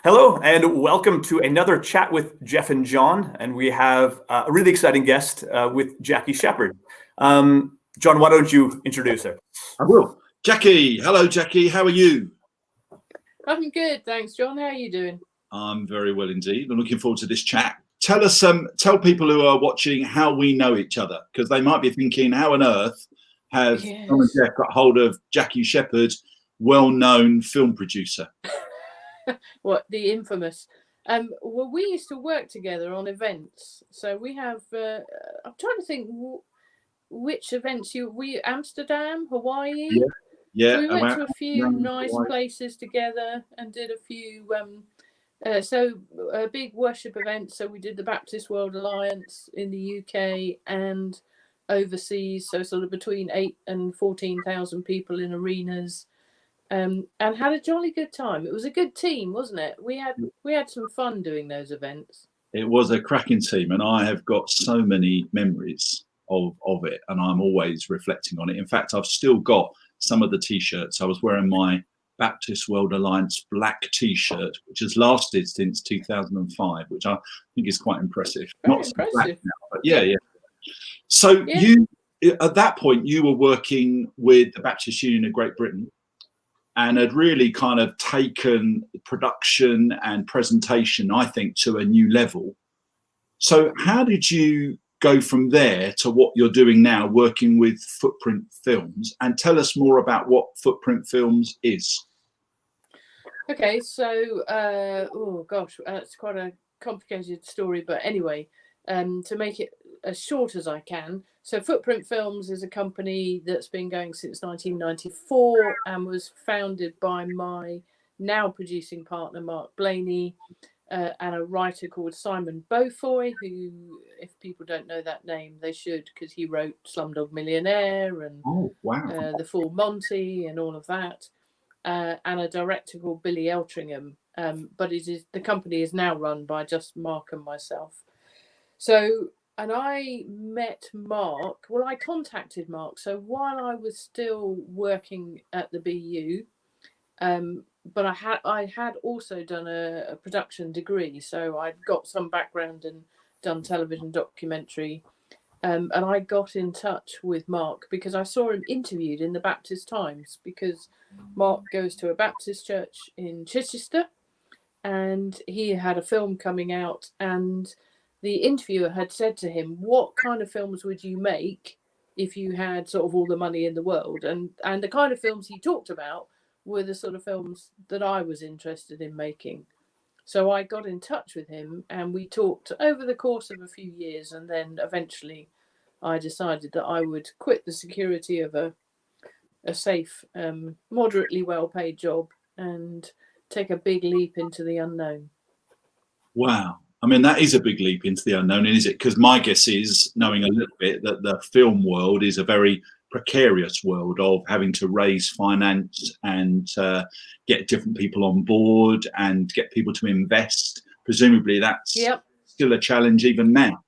Hello, and welcome to another chat with Jeff and John. And we have a really exciting guest with Jackie Sheppard. John, why don't you introduce her? I will. Jackie, hello, Jackie. How are you? I'm good, thanks, John. How are you doing? I'm very well indeed. I'm looking forward to this chat. Tell us, tell people who are watching how we know each other, because they might be thinking, how on earth have John and Jeff got hold of Jackie Sheppard, well-known film producer? What, the infamous? Well, we used to work together on events. So we have, I'm trying to think which events Amsterdam, Hawaii? Yeah. So we went to a few nice places together and did a few, big worship events. So we did the Baptist World Alliance in the UK and overseas. So sort of between 8,000 and 14,000 people in arenas. And had a jolly good time. It was a good team, wasn't it? We had some fun doing those events. It was a cracking team, and I have got so many memories of it, and I'm always reflecting on it. In fact, I've still got some of the T-shirts. I was wearing my Baptist World Alliance black T-shirt, which has lasted since 2005, which I think is quite impressive. Very Not so impressive. black now, but yeah. So you, at that point, you were working with the Baptist Union of Great Britain, and had really kind of taken production and presentation, I think, to a new level. So how did you go from there to what you're doing now, working with Footprint Films? And tell us more about what Footprint Films is. Okay, so, it's quite a complicated story, but anyway, to make it as short as I can. So Footprint Films is a company that's been going since 1994 and was founded by my now producing partner, Mark Blaney, and a writer called Simon Beaufoy, who, if people don't know that name, they should, because he wrote Slumdog Millionaire and The Full Monty and all of that, and a director called Billy Eltringham. But the company is now run by just Mark and myself. So, and I met Mark. Well, I contacted Mark. So while I was still working at the BU, but I had also done a production degree. So I'd got some background and done television documentary. And I got in touch with Mark because I saw him interviewed in the Baptist Times, because Mark goes to a Baptist church in Chichester, and he had a film coming out, and the interviewer had said to him, what kind of films would you make if you had sort of all the money in the world? And the kind of films he talked about were the sort of films that I was interested in making. So I got in touch with him and we talked over the course of a few years. And then eventually I decided that I would quit the security of a safe, moderately well-paid job and take a big leap into the unknown. Wow. I mean, that is a big leap into the unknown, is it? Because my guess is, knowing a little bit, that the film world is a very precarious world of having to raise finance and get different people on board and get people to invest. Presumably that's still a challenge even now.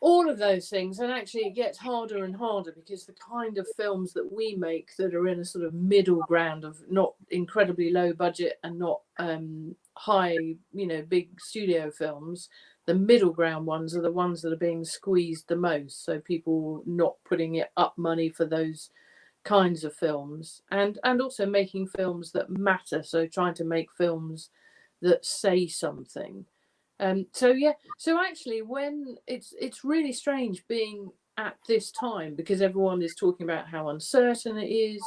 All of those things, and actually it gets harder and harder because the kind of films that we make that are in a sort of middle ground of not incredibly low budget and not high, big studio films, the middle ground ones are the ones that are being squeezed the most. So people not putting it up money for those kinds of films, and also making films that matter. So trying to make films that say something. So actually, when it's really strange being at this time, because everyone is talking about how uncertain it is.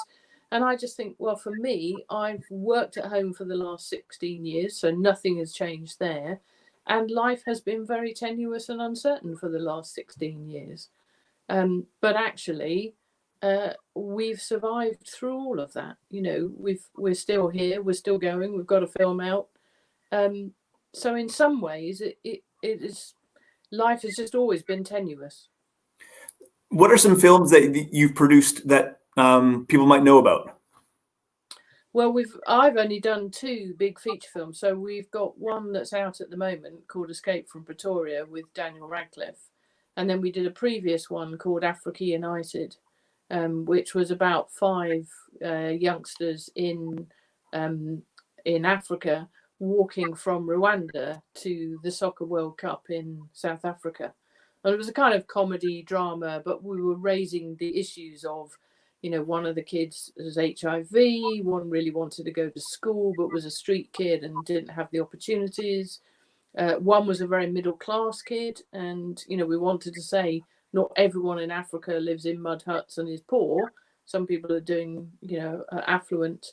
And I just think, well, for me, I've worked at home for the last 16 years, so nothing has changed there. And life has been very tenuous and uncertain for the last 16 years. But actually, we've survived through all of that. We're still here, we're still going, we've got a film out. So in some ways, it is, life has just always been tenuous. What are some films that you've produced that people might know about? Well, I've only done 2 big feature films. So we've got one that's out at the moment called Escape from Pretoria with Daniel Radcliffe. And then we did a previous one called Africa United, which was about 5 youngsters in Africa walking from Rwanda to the Soccer World Cup in South Africa. And it was a kind of comedy drama, but we were raising the issues of, one of the kids has HIV, one really wanted to go to school, but was a street kid and didn't have the opportunities. One was a very middle class kid. And, we wanted to say not everyone in Africa lives in mud huts and is poor. Some people are doing, affluent.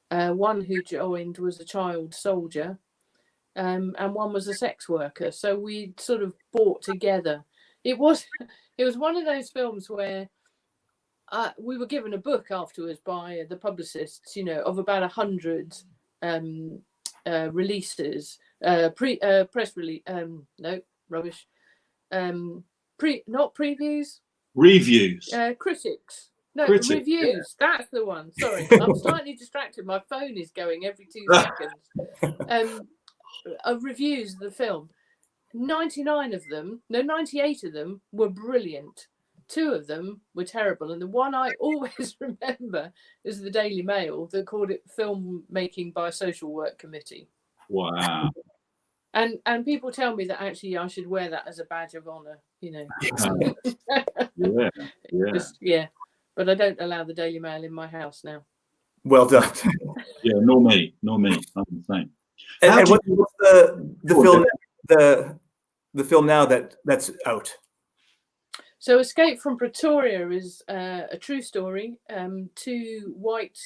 One who joined was a child soldier, and one was a sex worker. So we sort of brought together. It was one of those films where we were given a book afterwards by the publicists, of about 100 releases, press release. No, rubbish. Not previews. Reviews. Critics. No, Critics, reviews. Yeah. That's the one. Sorry, I'm slightly distracted. My phone is going every 2 seconds. Of reviews of the film, 98 of them were brilliant. 2 of them were terrible, and the one I always remember is the Daily Mail that called it filmmaking by social work committee. Wow. And people tell me that actually I should wear that as a badge of honor. Yeah. But I don't allow the Daily Mail in my house now. Well done. Yeah, nor me. I'm the same. And what's the film now that's out? So Escape from Pretoria is a true story. 2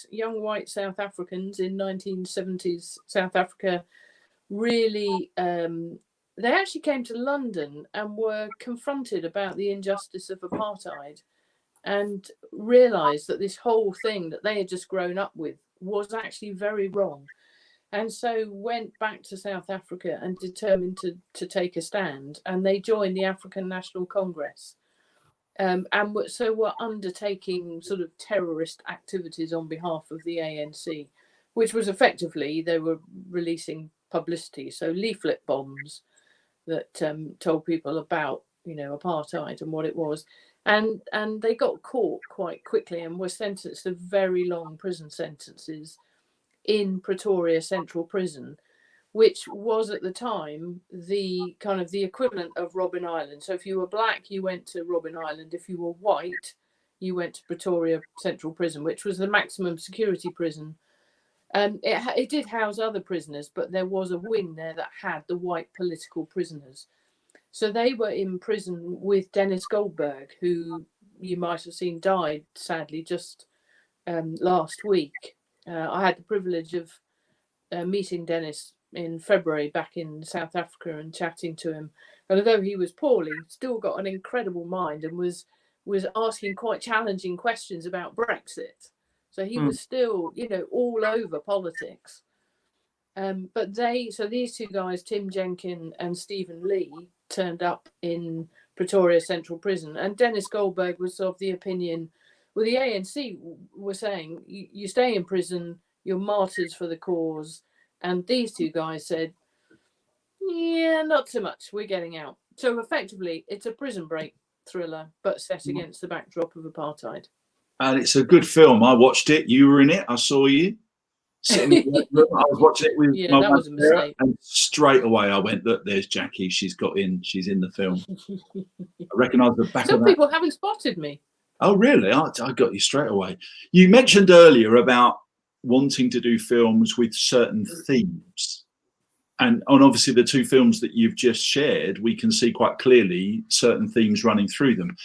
young white South Africans in 1970s South Africa really, they actually came to London and were confronted about the injustice of apartheid and realised that this whole thing that they had just grown up with was actually very wrong. And so went back to South Africa and determined to take a stand. And they joined the African National Congress. And so were undertaking sort of terrorist activities on behalf of the ANC, which was effectively, they were releasing publicity. So leaflet bombs that told people about, apartheid and what it was. And they got caught quite quickly and were sentenced to very long prison sentences in Pretoria Central Prison, which was at the time the kind of the equivalent of Robben Island. So if you were black, you went to Robben Island. If you were white, you went to Pretoria Central Prison, which was the maximum security prison. It did house other prisoners, but there was a wing there that had the white political prisoners. So they were in prison with Dennis Goldberg, who you might have seen died, sadly, just last week. I had the privilege of meeting Dennis in February back in South Africa and chatting to him. And although he was poorly, still got an incredible mind and was asking quite challenging questions about Brexit. So he was still, all over politics. But these 2 guys, Tim Jenkin and Stephen Lee, turned up in Pretoria Central Prison. And Dennis Goldberg was of the opinion, well, the ANC were saying, you stay in prison, you're martyrs for the cause. And these 2 guys said, yeah, not so much, we're getting out. So effectively, it's a prison break thriller, but set against the backdrop of apartheid. And it's a good film. I watched it. You were in it. I saw you. Sitting in the room. I was watching it with my that was a mistake. And straight away I went, look, there's Jackie. She's in the film. I recognised the back of that. Some people haven't spotted me. Oh, really? I got you straight away. You mentioned earlier about wanting to do films with certain themes. And obviously the 2 films that you've just shared, we can see quite clearly certain themes running through them.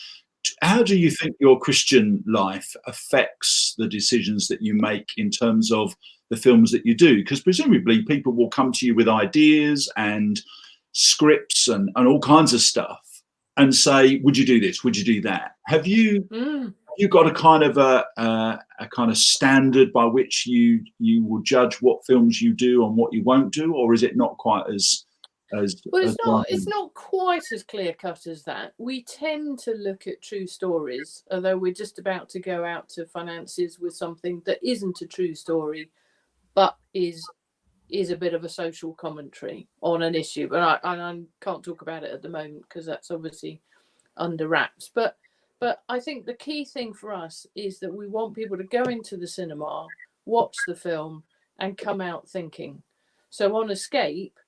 How do you think your Christian life affects the decisions that you make in terms of the films that you do? Because presumably people will come to you with ideas and scripts and all kinds of stuff and say, would you do this? Would you do that? Have you got a kind of a kind of standard by which you will judge what films you do and what you won't do, or is it not quite as well, it's not quite as clear cut as that. We tend to look at true stories, although we're just about to go out to finances with something that isn't a true story, but is a bit of a social commentary on an issue. But I can't talk about it at the moment because that's obviously under wraps. But I think the key thing for us is that we want people to go into the cinema, watch the film, and come out thinking. So on Escape,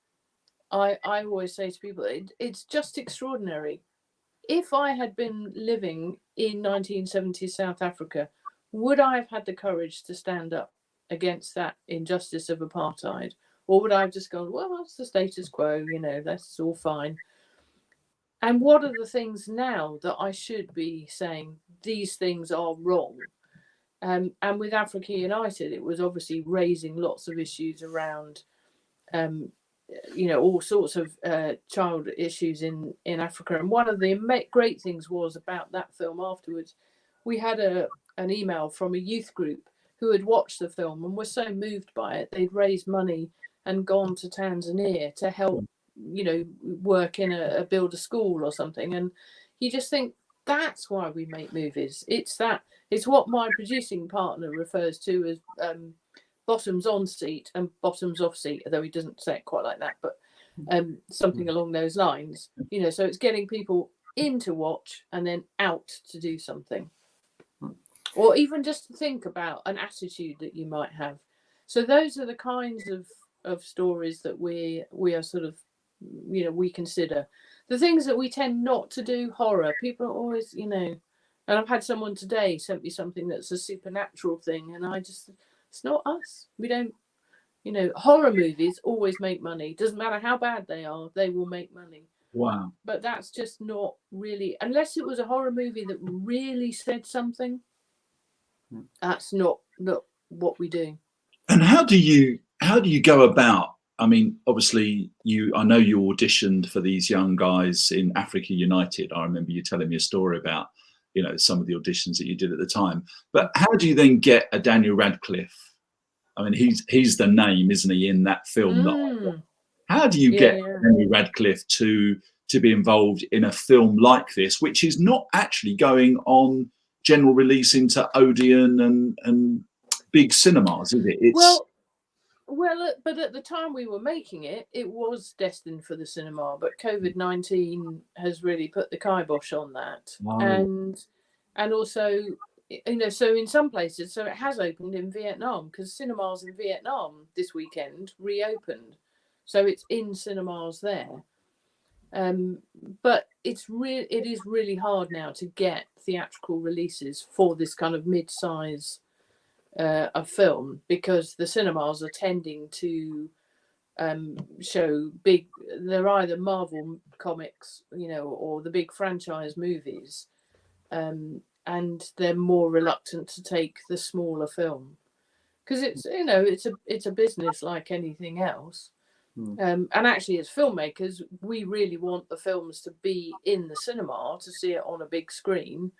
I always say to people, it's just extraordinary. If I had been living in 1970s South Africa, would I have had the courage to stand up against that injustice of apartheid? Or would I have just gone, well, that's the status quo, that's all fine. And what are the things now that I should be saying, these things are wrong? And with Africa United, it was obviously raising lots of issues around, all sorts of child issues in Africa. And one of the great things was about that film afterwards, we had an email from a youth group who had watched the film and were so moved by it, they'd raised money and gone to Tanzania to help, work in build a school or something. And you just think, that's why we make movies. It's what my producing partner refers to as bottoms on seat and bottoms off seat, although he doesn't say it quite like that, but something along those lines. So it's getting people in to watch and then out to do something, or even just to think about an attitude that you might have. So those are the kinds of stories that we are sort of, we consider. The things that we tend not to do, horror, people are always, and I've had someone today sent me something that's a supernatural thing, and it's not us. We don't, horror movies always make money. Doesn't matter how bad they are, they will make money. Wow. But that's just not really, unless it was a horror movie that really said something, that's not what we do. And how do you go about? I mean, obviously, I know you auditioned for these young guys in Africa United. I remember you telling me a story about, some of the auditions that you did at the time. But how do you then get a Daniel Radcliffe? I mean, he's the name, isn't he, in that film? How do you get Daniel Radcliffe to be involved in a film like this, which is not actually going on general release into Odeon and big cinemas, is it? Well, but at the time we were making it, it was destined for the cinema, but COVID-19 has really put the kibosh on that. Wow. And also, so in some places, so it has opened in Vietnam, because cinemas in Vietnam this weekend reopened. So it's in cinemas there. But it is really hard now to get theatrical releases for this kind of mid-size a film, because the cinemas are tending to show they're either Marvel comics, or the big franchise movies, and they're more reluctant to take the smaller film, because it's a business like anything else. And actually, as filmmakers, we really want the films to be in the cinema, to see it on a big screen,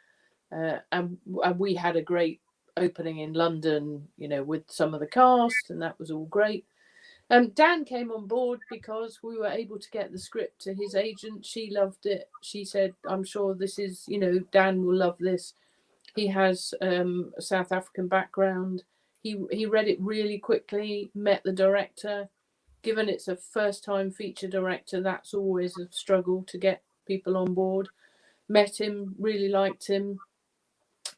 and we had a great opening in London, with some of the cast, and that was all great. Dan came on board because we were able to get the script to his agent. She loved it. She said, I'm sure this is, Dan will love this. He has a South African background. He read it really quickly, met the director. Given it's a first-time feature director, that's always a struggle to get people on board. Met him, really liked him,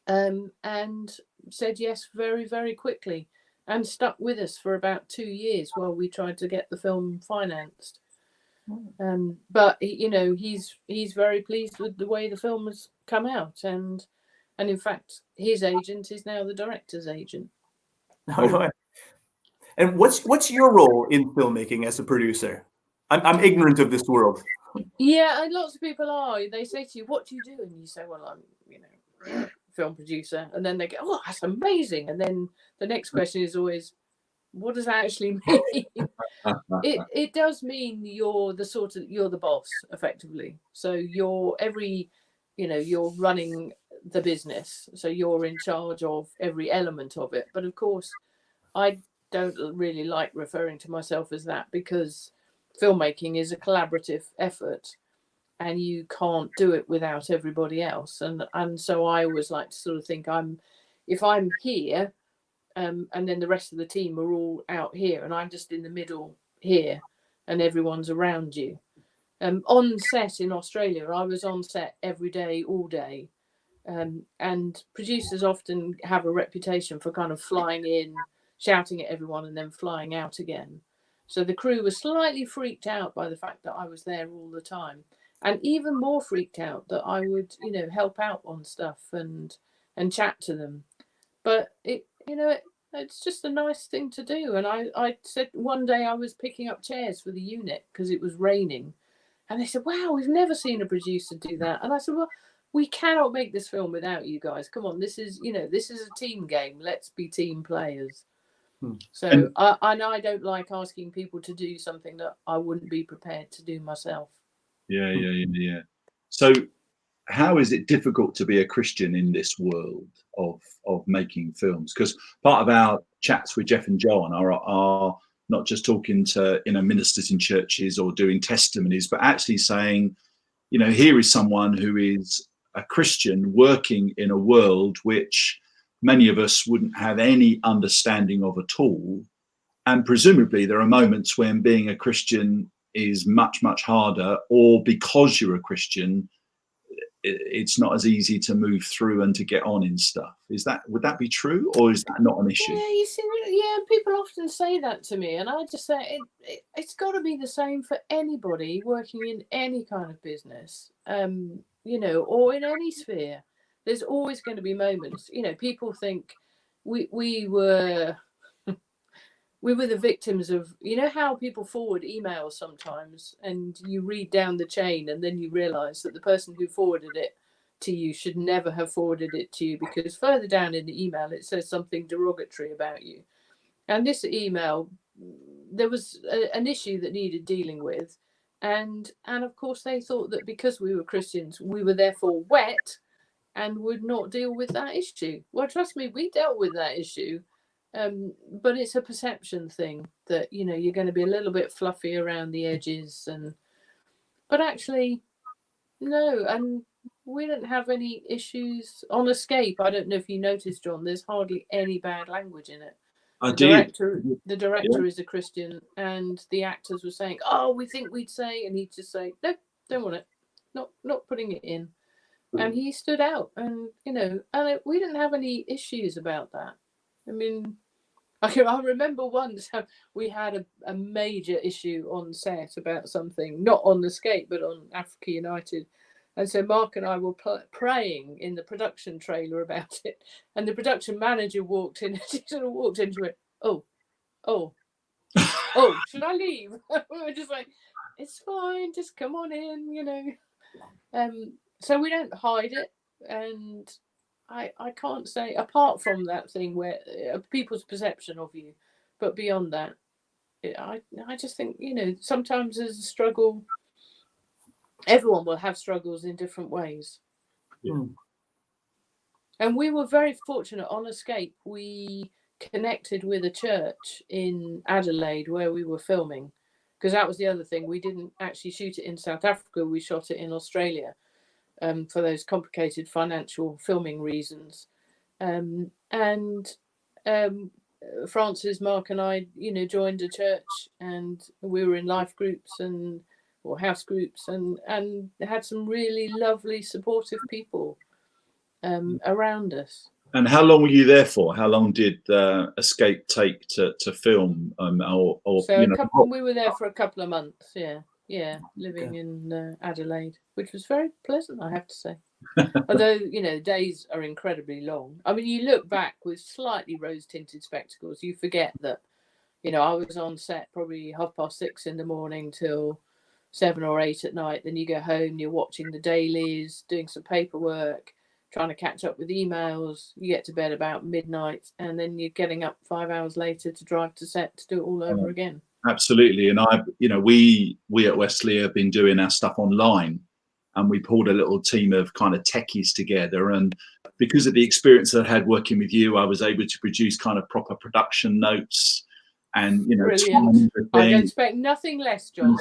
and said yes very, very quickly, and stuck with us for about 2 years while we tried to get the film financed. But he's very pleased with the way the film has come out, and in fact, his agent is now the director's agent. And what's your role in filmmaking as a producer? I'm ignorant of this world. Yeah, and lots of people are. They say to you, "What do you do?" And you say, "Well, I'm, film producer." And then they go, "Oh, that's amazing." And then the next question is always, "What does that actually mean?" It does mean you're the boss, effectively. So you're running the business. So you're in charge of every element of it. But of course, I don't really like referring to myself as that, because filmmaking is a collaborative effort, and you can't do it without everybody else. And so I always like to sort of think if I'm here, and then the rest of the team are all out here, and I'm just in the middle here, and everyone's around you. On set in Australia, I was on set every day, all day. And producers often have a reputation for kind of flying in, shouting at everyone, and then flying out again. So the crew was slightly freaked out by the fact that I was there all the time, and even more freaked out that I would, you know, help out on stuff and chat to them. But it's just a nice thing to do. And I said one day I was picking up chairs for the unit because it was raining, and they said, "Wow, we've never seen a producer do that." And I said, "Well, we cannot make this film without you guys. Come on, this is a team game. Let's be team players." So I don't like asking people to do something that I wouldn't be prepared to do myself. Yeah. So how is it difficult to be a Christian in this world of making films? Because part of our chats with Jeff and John are not just talking to ministers in churches or doing testimonies, but actually saying, here is someone who is a Christian working in a world which many of us wouldn't have any understanding of at all. And presumably there are moments when being a Christian is much, much harder, or because you're a Christian, it's not as easy to move through and to get on in stuff. Would that be true, or is that not an issue? Yeah, you see, people often say that to me, and I just say it's got to be the same for anybody working in any kind of business, or in any sphere. There's always going to be moments. People think we were the victims of, how people forward emails sometimes, and you read down the chain and then you realize that the person who forwarded it to you should never have forwarded it to you, because further down in the email it says something derogatory about you. And this email, there was an issue that needed dealing with, and of course they thought that because we were Christians we were therefore wet and would not deal with that issue. Well, trust me, we dealt with that issue. But it's a perception thing that, you're going to be a little bit fluffy around the edges, but actually, no. And we didn't have any issues on Escape. I don't know if you noticed, John, there's hardly any bad language in it. The director is a Christian, and the actors were saying, "Oh, we think we'd say," and he'd just say, "No, don't want it. Not putting it in." And he stood out, and we didn't have any issues about that. I mean, I remember once we had a major issue on set about something, not on Escape, but on Africa United. And so Mark and I were praying in the production trailer about it. And the production manager walked in. She sort of walked in and she went, oh, should I leave? We were just like, it's fine, just come on in, So we don't hide it. And I can't say, apart from that thing where people's perception of you, but beyond that, I just think, sometimes there's a struggle. Everyone will have struggles in different ways. Yeah. And we were very fortunate on Escape. We connected with a church in Adelaide where we were filming, because that was the other thing. We didn't actually shoot it in South Africa. We shot it in Australia. For those complicated financial filming reasons. Francis, Mark and I, joined a church, and we were in life groups or house groups, and had some really lovely, supportive people around us. And how long were you there for? How long did Escape take to film? We were there for a couple of months, living in Adelaide, which was very pleasant, I have to say. Although, days are incredibly long. I mean, you look back with slightly rose-tinted spectacles, you forget that, I was on set probably 6:30 in the morning till 7 or 8 at night. Then you go home, you're watching the dailies, doing some paperwork, trying to catch up with emails. You get to bed about midnight, and then you're getting up 5 hours later to drive to set to do it all over again. Absolutely. And we at Wesley have been doing our stuff online, and we pulled a little team of kind of techies together. And because of the experience that I had working with you, I was able to produce kind of proper production notes and, brilliant. I don't expect nothing less, John.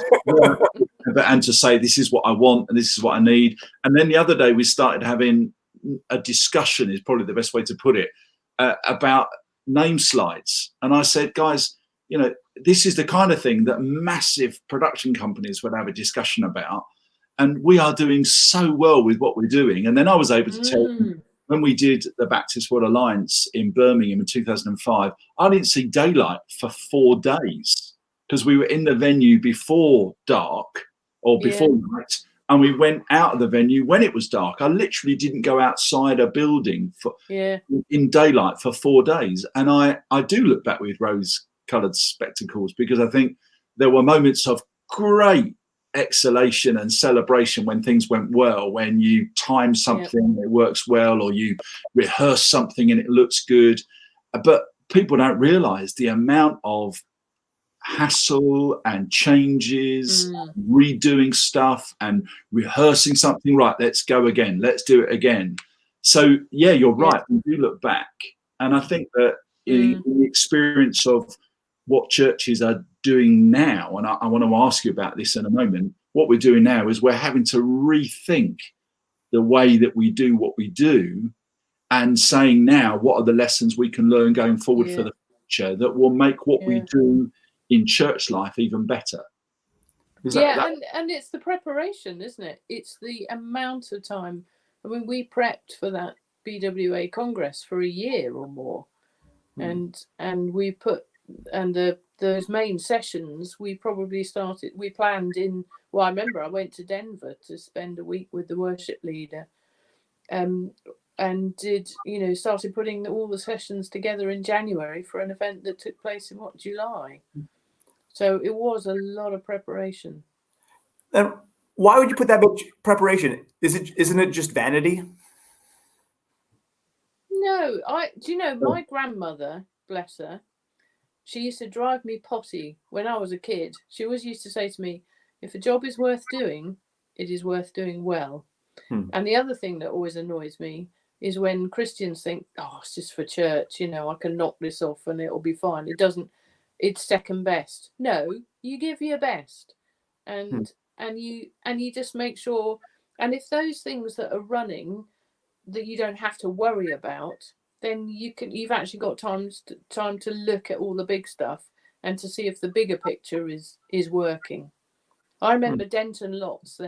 And to say, this is what I want and this is what I need. And then the other day we started having a discussion, is probably the best way to put it, about name slides. And I said, guys, this is the kind of thing that massive production companies would have a discussion about. And we are doing so well with what we're doing. And then I was able to tell them, when we did the Baptist World Alliance in Birmingham in 2005, I didn't see daylight for 4 days because we were in the venue before dark or before night, and we went out of the venue when it was dark. I literally didn't go outside a building in daylight for 4 days. And I do look back with rose-coloured spectacles, because I think there were moments of great exhalation and celebration when things went well, when you time something and it works well, or you rehearse something and it looks good. But people don't realise the amount of hassle and changes, redoing stuff and rehearsing something. Right, let's go again, let's do it again. So yeah, you're right, we do look back, and I think that in the experience of what churches are doing now, and I want to ask you about this in a moment, what we're doing now is we're having to rethink the way that we do what we do, and saying now, what are the lessons we can learn going forward for the future that will make what we do in church life even better? And it's the preparation, isn't it? It's the amount of time. I mean, we prepped for that BWA Congress for a year or more, and we put those main sessions we planned in. Well, I remember I went to Denver to spend a week with the worship leader, and started putting all the sessions together in January for an event that took place in July. So it was a lot of preparation. And why would you put that much preparation? Isn't it just vanity? No, my grandmother, bless her, she used to drive me potty when I was a kid. She always used to say to me, if a job is worth doing, it is worth doing well. And the other thing that always annoys me is when Christians think, oh, it's just for church, I can knock this off and it'll be fine. It's second best. No, you give your best, and you just make sure. And if those things that are running that you don't have to worry about, then you've actually got time to look at all the big stuff and to see if the bigger picture is working. I remember Denton Lotz,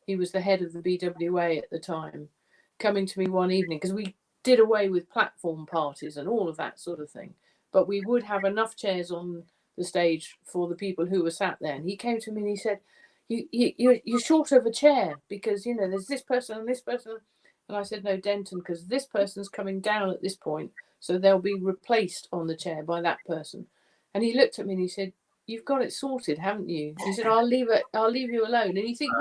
he was the head of the BWA at the time, coming to me one evening, because we did away with platform parties and all of that sort of thing, but we would have enough chairs on the stage for the people who were sat there. And he came to me and he said, you're short of a chair, because there's this person and this person. And I said, no, Denton, because this person's coming down at this point, so they'll be replaced on the chair by that person. And he looked at me and he said, you've got it sorted, haven't you? He said, I'll leave you alone. And you think,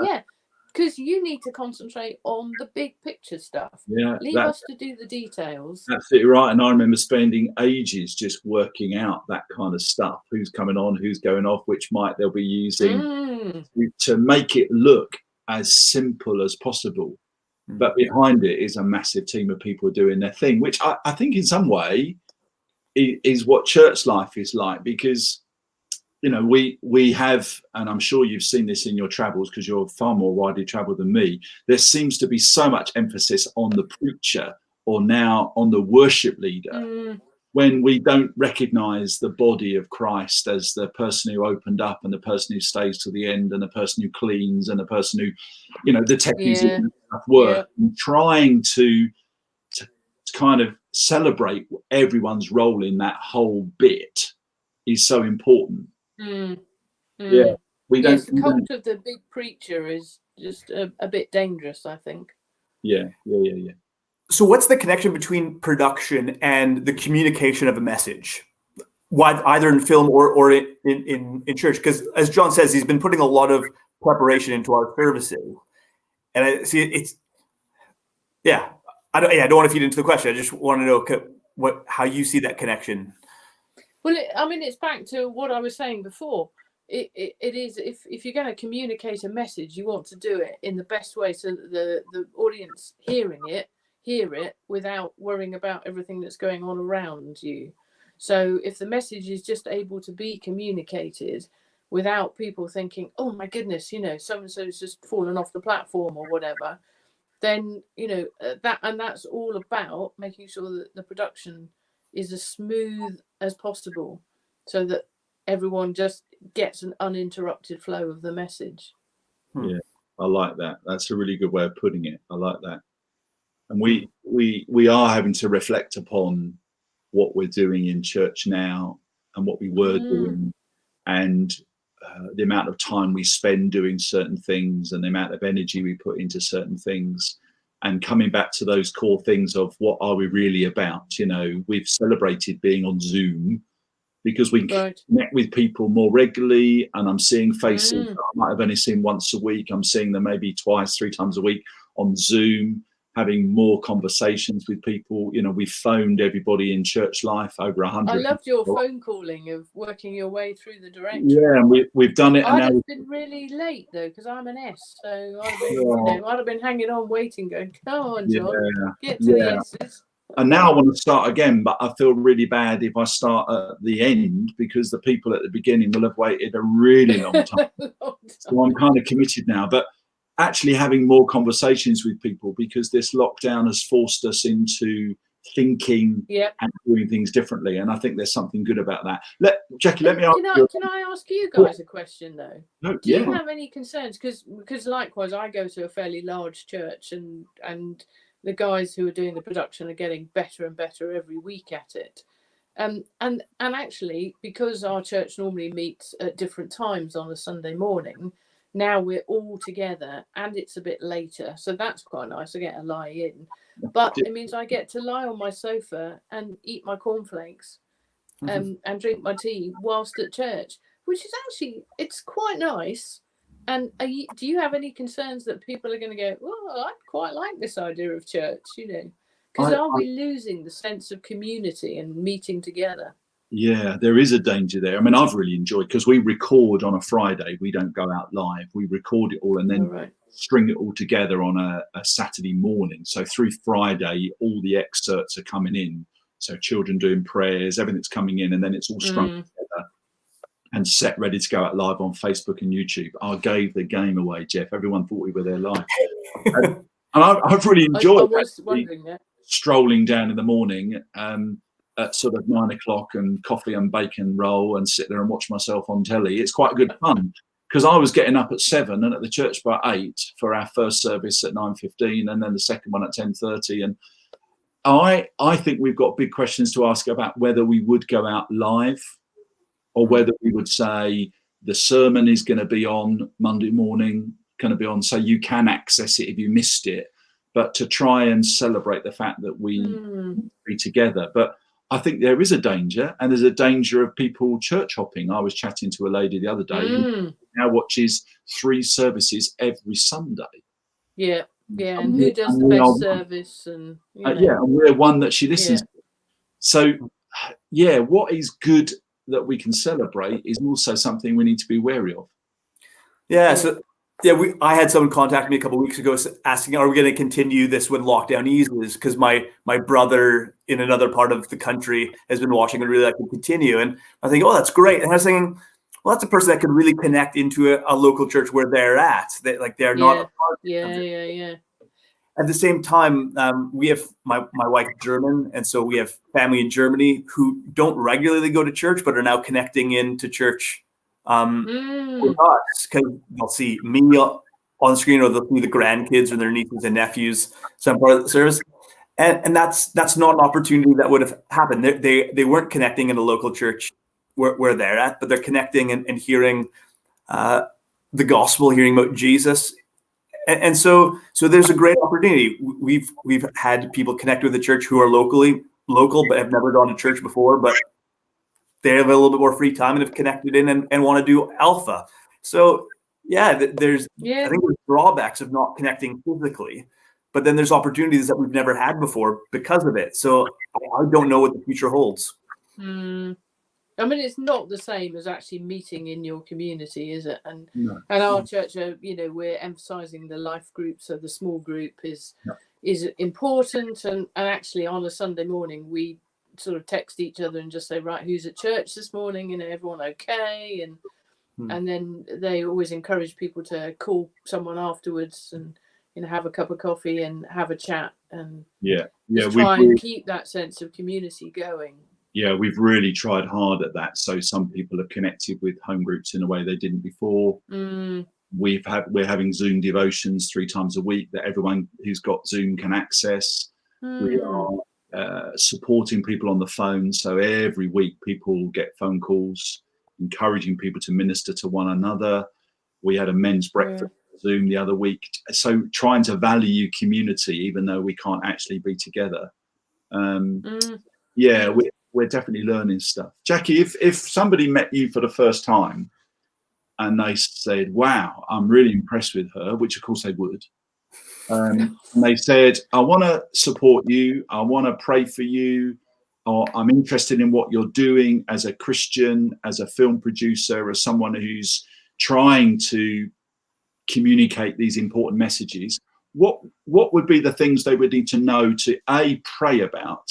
because you need to concentrate on the big picture stuff. Leave us to do the details. Absolutely right. And I remember spending ages just working out that kind of stuff. Who's coming on, who's going off, which mic they'll be using, to make it look as simple as possible. But behind it is a massive team of people doing their thing, which I think in some way is what church life is like, because we have, and I'm sure you've seen this in your travels because you're far more widely traveled than me, there seems to be so much emphasis on the preacher, or now on the worship leader, when we don't recognize the body of Christ as the person who opened up, and the person who stays to the end, and the person who cleans, and the person who, the techies who work, and trying to kind of celebrate everyone's role in that whole bit is so important. The cult of the big preacher is just a bit dangerous, I think. Yeah. So what's the connection between production and the communication of a message, either in film or in church? Because as John says, he's been putting a lot of preparation into our services, and I see I don't want to feed into the question. I just want to know how you see that connection. Well, it's back to what I was saying before. It is, if you're going to communicate a message, you want to do it in the best way so that the audience hear it without worrying about everything that's going on around you. So if the message is just able to be communicated without people thinking, oh my goodness, so-and-so's just fallen off the platform or whatever, then, that's all about making sure that the production is as smooth as possible so that everyone just gets an uninterrupted flow of the message. Yeah, I like that. That's a really good way of putting it. I like that. And we are having to reflect upon what we're doing in church now and what we were doing and the amount of time we spend doing certain things and the amount of energy we put into certain things, and coming back to those core things of what are we really about. You know, we've celebrated being on Zoom because we can connect with people more regularly, and I'm seeing faces that I might have only seen once a week. I'm seeing them maybe twice, 3 times a week on Zoom, having more conversations with people. You know, we've phoned everybody in church life, over 100. I loved your phone calling of working your way through the directory. Yeah, and we've done it. I'd have been really late though, because I'm an S, so I'd have been, you know, I'd have been hanging on, waiting, going, "Come on, John, get to the S's." And now I want to start again, but I feel really bad if I start at the end, because the people at the beginning will have waited a really long time. So I'm kind of committed now. But actually having more conversations with people, because this lockdown has forced us into thinking and doing things differently, and I think there's something good about that. Jackie, let me ask you. Can I ask you guys a question though? No, do you have any concerns? Because likewise, I go to a fairly large church, and the guys who are doing the production are getting better and better every week at it. And actually, because our church normally meets at different times on a Sunday morning, now we're all together and it's a bit later. So that's quite nice. I get a lie in. But it means I get to lie on my sofa and eat my cornflakes and drink my tea whilst at church, which is actually, it's quite nice. And do you have any concerns that people are going to go, well, I quite like this idea of church, you know? Because are we losing the sense of community and meeting together? Yeah, there is a danger there. I mean, I've really enjoyed, because we record on a Friday. We don't go out live. We record it all and then string it all together on a Saturday morning. So through Friday, all the excerpts are coming in. So children doing prayers, everything's coming in, and then it's all strung together and set ready to go out live on Facebook and YouTube. I gave the game away, Jeff. Everyone thought we were there live. And I've really enjoyed I was wondering that. Strolling down in the morning at sort of 9 o'clock and coffee and bacon roll and sit there and watch myself on telly. It's quite good fun, because I was getting up at 7 and at the church by 8 for our first service at 9:15 and then the second one at 10:30. And I think we've got big questions to ask about whether we would go out live, or whether we would say the sermon is going to be on Monday morning, going to be on, so you can access it if you missed it, but to try and celebrate the fact that we be together. But I think there is a danger, and there's a danger of people church hopping. I was chatting to a lady the other day who now watches 3 services every Sunday. Yeah, and who does the best service? And and we're one that she listens to. So, what is good that we can celebrate is also something we need to be wary of. I had someone contact me a couple of weeks ago asking, are we going to continue this when lockdown eases? Because my brother in another part of the country has been watching and really like to continue. And I think, oh, that's great. And I was thinking, well, that's a person that can really connect into a local church where they're at. They're not a part of it. At the same time, we have my wife's German, and so we have family in Germany who don't regularly go to church, but are now connecting into church with us, because they'll see me on screen, or they'll see the grandkids or their nieces and nephews some part of the service, and that's not an opportunity that would have happened. They weren't connecting in a local church where they're at, but they're connecting and hearing the gospel, hearing about Jesus. And so there's a great opportunity. We've had people connect with the church who are local, but have never gone to church before, but they have a little bit more free time and have connected in and want to do Alpha. So I think there's drawbacks of not connecting physically, but then there's opportunities that we've never had before because of it. So I don't know what the future holds. I mean, it's not the same as actually meeting in your community, is it? And our church, we're emphasising the life group, so the small group is important. And actually, on a Sunday morning, we sort of text each other and just say, right, who's at church this morning? Everyone okay? And then they always encourage people to call someone afterwards and have a cup of coffee and have a chat and try and keep that sense of community going. Yeah, we've really tried hard at that. So some people have connected with home groups in a way they didn't before. We're having Zoom devotions 3 times a week that everyone who's got Zoom can access. We are supporting people on the phone. So every week people get phone calls encouraging people to minister to one another. We had a men's breakfast Zoom the other week. So trying to value community, even though we can't actually be together. We're definitely learning stuff. Jackie, if somebody met you for the first time and they said, wow, I'm really impressed with her, which of course they would. And they said, I want to support you. I want to pray for you. Or I'm interested in what you're doing as a Christian, as a film producer, as someone who's trying to communicate these important messages. What would be the things they would need to know to pray about,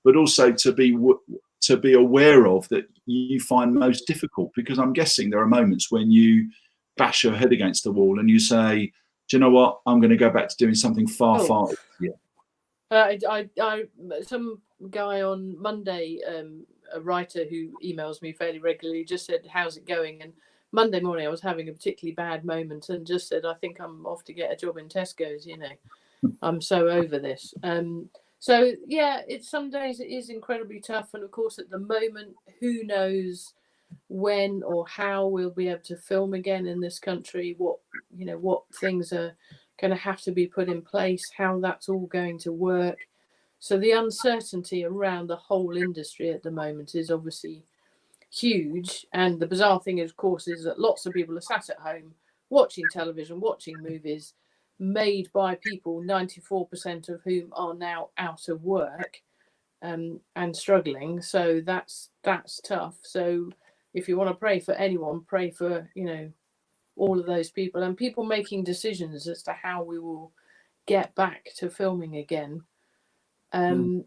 but also to be aware of that you find most difficult? Because I'm guessing there are moments when you bash your head against the wall and you say, do you know what, I'm going to go back to doing something far easier. Some guy on Monday, a writer who emails me fairly regularly, just said, how's it going? And Monday morning I was having a particularly bad moment and just said, I think I'm off to get a job in Tesco's, I'm so over this. So yeah, some days it is incredibly tough, and of course at the moment, who knows when or how we'll be able to film again in this country, what things are going to have to be put in place, how that's all going to work. So the uncertainty around the whole industry at the moment is obviously huge. And the bizarre thing, of course, is that lots of people are sat at home watching television, watching movies made by people, 94% of whom are now out of work and struggling. So that's tough. So if you want to pray for anyone, pray for, all of those people and people making decisions as to how we will get back to filming again. And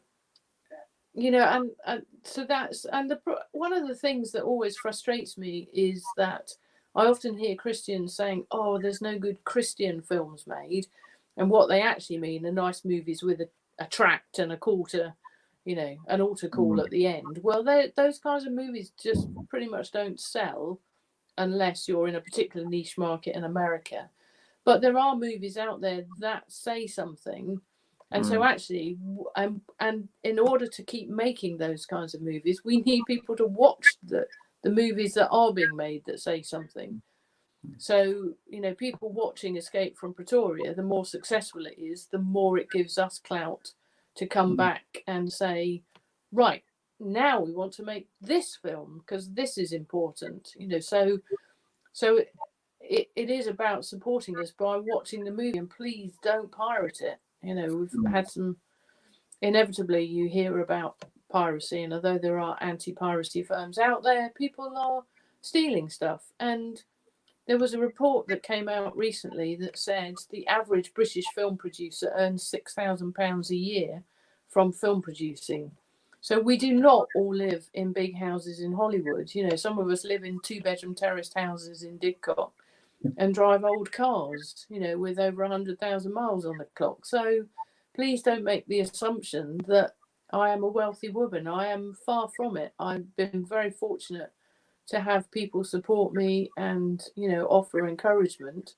so that's, and one of the things that always frustrates me is that I often hear Christians saying, oh, there's no good Christian films made. And what they actually mean are nice movies with a tract and a call to, an altar call at the end. Well, those kinds of movies just pretty much don't sell unless you're in a particular niche market in America. But there are movies out there that say something. And so actually, and in order to keep making those kinds of movies, we need people to watch the movies that are being made that say something. So, people watching Escape from Pretoria, the more successful it is, the more it gives us clout to come back and say, right, now we want to make this film because this is important, so it is about supporting us by watching the movie, and please don't pirate it. We've had some, inevitably you hear about piracy, and although there are anti-piracy firms out there, people are stealing stuff. And there was a report that came out recently that said the average British film producer earns £6,000 a year from film producing. So we do not all live in big houses in Hollywood. Some of us live in 2-bedroom terraced houses in Didcot and drive old cars, with over 100,000 miles on the clock. So please don't make the assumption that I am a wealthy woman. I am far from it. I've been very fortunate to have people support me and, offer encouragement.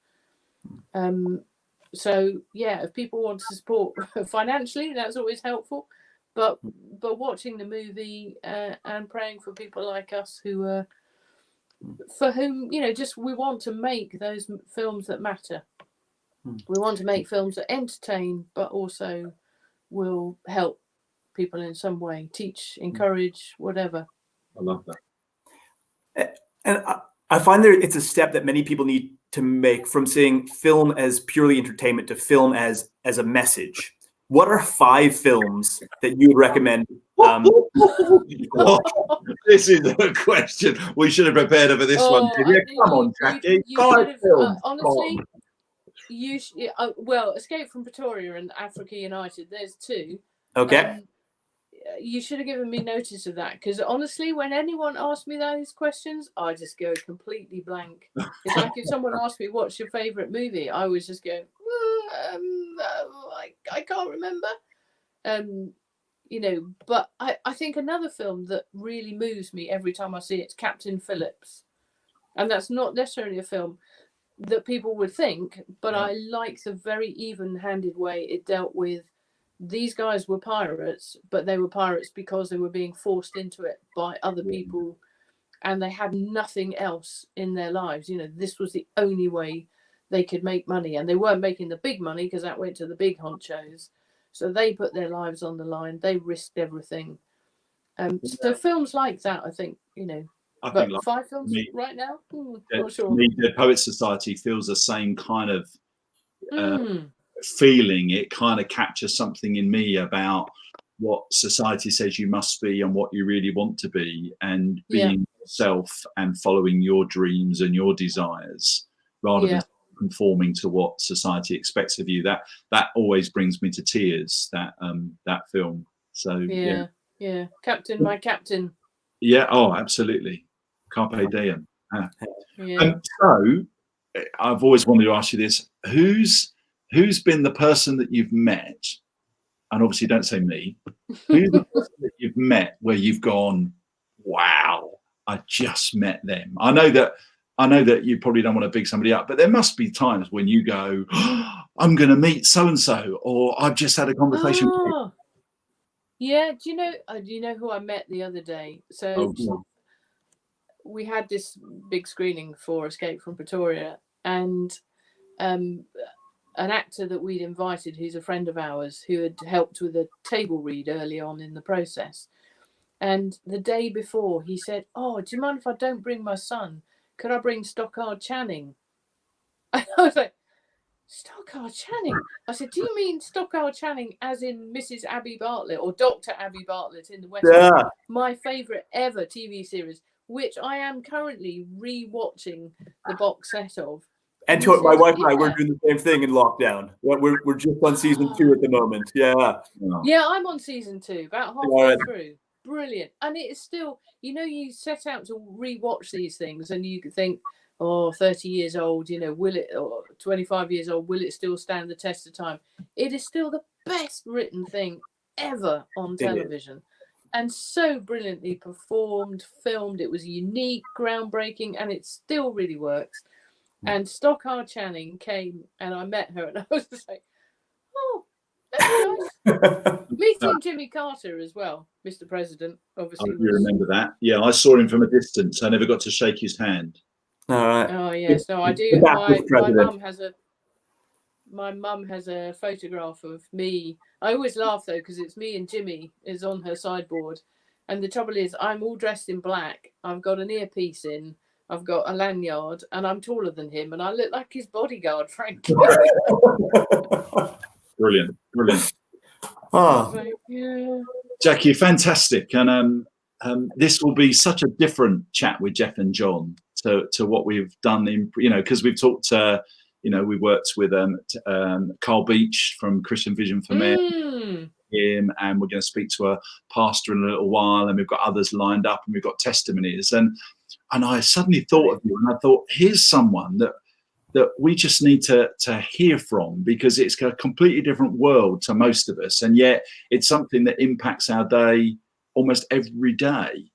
So, yeah, if people want to support financially, that's always helpful. But watching the movie and praying for people like us who are, for whom, we want to make those films that matter. We want to make films that entertain, but also will help people in some way, teach, encourage, whatever. I love that. And I find that it's a step that many people need to make from seeing film as purely entertainment to film as a message. What are 5 films that you would recommend? This is a question we should have prepared for this one. Come on, Jackie. Honestly, well, Escape from Pretoria and Africa United, there's 2. Okay. You should have given me notice of that, because honestly, when anyone asks me those questions, I just go completely blank. It's like if someone asked me, what's your favourite movie? I always just go, I can't remember. But I think another film that really moves me every time I see it is Captain Phillips. And that's not necessarily a film that people would think, but I like the very even-handed way it dealt with. These guys were pirates, but they were pirates because they were being forced into it by other people and they had nothing else in their lives. You know, this was the only way they could make money, and they weren't making the big money because that went to the big honchos. So they put their lives on the line. They risked everything. So films like that, I think, you know. But like 5 films right now? Not sure. The Poets Society feels the same kind of feeling. It kind of captures something in me about what society says you must be and what you really want to be, and being yourself and following your dreams and your desires rather than conforming to what society expects of you. That always brings me to tears, that film. So yeah, Captain, my captain. Yeah, oh, absolutely. Carpe diem. Yeah. So I've always wanted to ask you this: who's been the person that you've met, and obviously don't say me, who's the person that you've met where you've gone, wow, I just met them? I know that you probably don't want to big somebody up, but there must be times when you go, oh, I'm going to meet so and so, or I've just had a conversation with you. Yeah, do you know who I met the other day? So we had this big screening for Escape from Pretoria, and an actor that we'd invited, who's a friend of ours, who had helped with a table read early on in the process. And the day before, he said, "Oh, do you mind if I don't bring my son? Could I bring Stockard Channing?" And I was like, "Stockard Channing?" I said, "Do you mean Stockard Channing as in Mrs. Abby Bartlett or Dr. Abby Bartlett in the West?" Yeah. My favourite ever TV series, which I am currently re-watching the box set of. And my wife and I, we're doing the same thing in lockdown. We're just on season 2 at the moment. Yeah. Yeah, I'm on season 2, about halfway through. Brilliant. And it is still, you know, you set out to re-watch these things and you think, oh, 30 years old, you know, will it, or 25 years old, will it still stand the test of time? It is still the best written thing ever on television. And so brilliantly performed, filmed. It was unique, groundbreaking, and it still really works. And Stockard Channing came and I met her and I was just like, oh, that's nice. Meeting Jimmy Carter as well, Mr. President, obviously. You remember that? Yeah, I saw him from a distance. I never got to shake his hand. All right. Oh, yes. No, I do. My mum has a photograph of me. I always laugh, though, because it's me and Jimmy is on her sideboard. And the trouble is, I'm all dressed in black. I've got an earpiece in. I've got a lanyard, and I'm taller than him, and I look like his bodyguard, frankly. Brilliant. Oh. Yeah. Jackie, fantastic. And this will be such a different chat with Jeff and John to what we've done in, you know, because we've talked we worked with Carl Beach from Christian Vision for Men, him, and we're going to speak to a pastor in a little while, and we've got others lined up, and we've got testimonies, and I suddenly thought of you, and I thought, here's someone that we just need to hear from, because it's a completely different world to most of us, and yet it's something that impacts our day almost every day.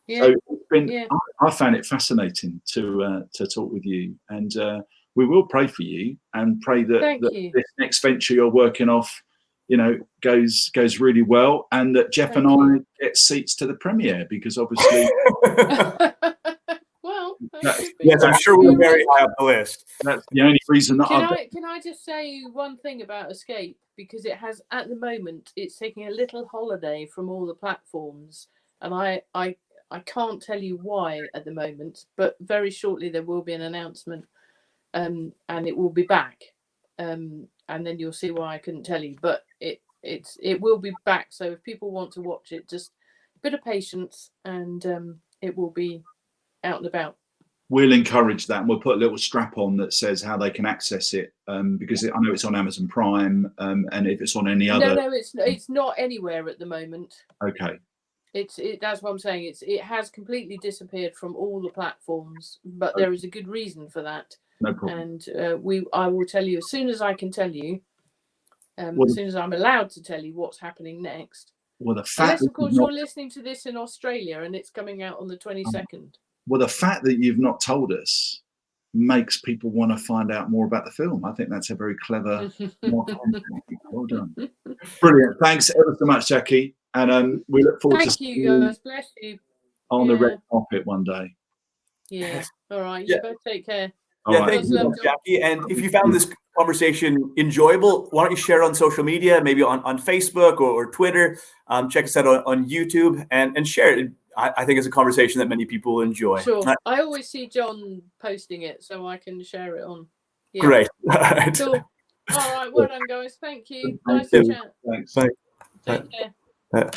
Yeah. So it's been, I found it fascinating to talk with you, and we will pray for you and pray that this next venture you're working off, you know, goes really well, and that Jeff and I get seats to the premiere, because obviously well, yes, I'm sure we're very high up the list. That's the only reason that can I just say one thing about Escape, because it has, at the moment, it's taking a little holiday from all the platforms, and I can't tell you why at the moment, but very shortly there will be an announcement, and it will be back, and then you'll see why I couldn't tell you, but it will be back. So if people want to watch it, just a bit of patience, and it will be out and about. We'll encourage that, and we'll put a little strap on that says how they can access it, because I know it's on Amazon Prime, and if it's on any other. No, it's not anywhere at the moment. Okay. That's what I'm saying. It has completely disappeared from all the platforms, but there is a good reason for that. No problem. And I will tell you as soon as I can tell you, as soon as I'm allowed to tell you what's happening next. Well, the fact unless, of course, you're listening to this in Australia and it's coming out on the 22nd. Well, the fact that you've not told us makes people want to find out more about the film. I think that's a very clever. Well done. Brilliant. Thanks ever so much, Jackie. And we look forward to Thank you, guys. Bless you. on the red carpet one day. Yeah. All right. You both take care. Yeah, thank you, Jackie. And if you found this conversation enjoyable, why don't you share it on social media, maybe on Facebook or Twitter. Check us out on YouTube and share it. I think it's a conversation that many people enjoy. Sure. I always see John posting it, so I can share it on. Yeah. Great. Cool. All right. Well done, guys. Thank you. Nice to chat. Thanks. Take care.